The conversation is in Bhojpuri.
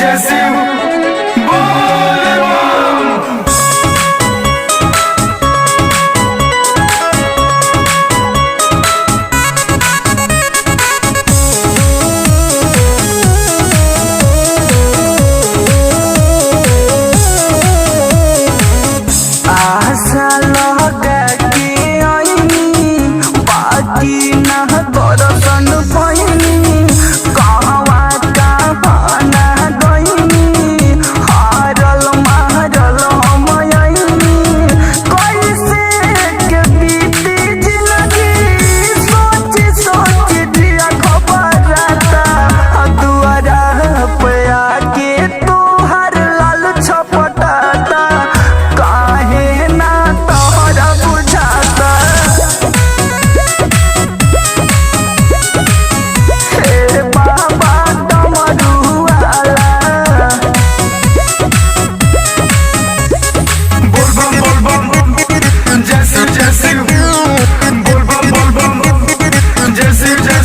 जय शिव बोल बम। आशा लगा के आईनी बाकी ना दर्शन पैनी कहवा कहाना गईनी हारल मारल हम आईनी कैसे के बीती जिंदगी सोच सोच दिया खबराता दुआरा पे आके तोहर लाल छपटाता काहे ना तोहरा बुझाता हे बाबा डमरुआला बोल बम जय शिव बोल बम जय शिव जय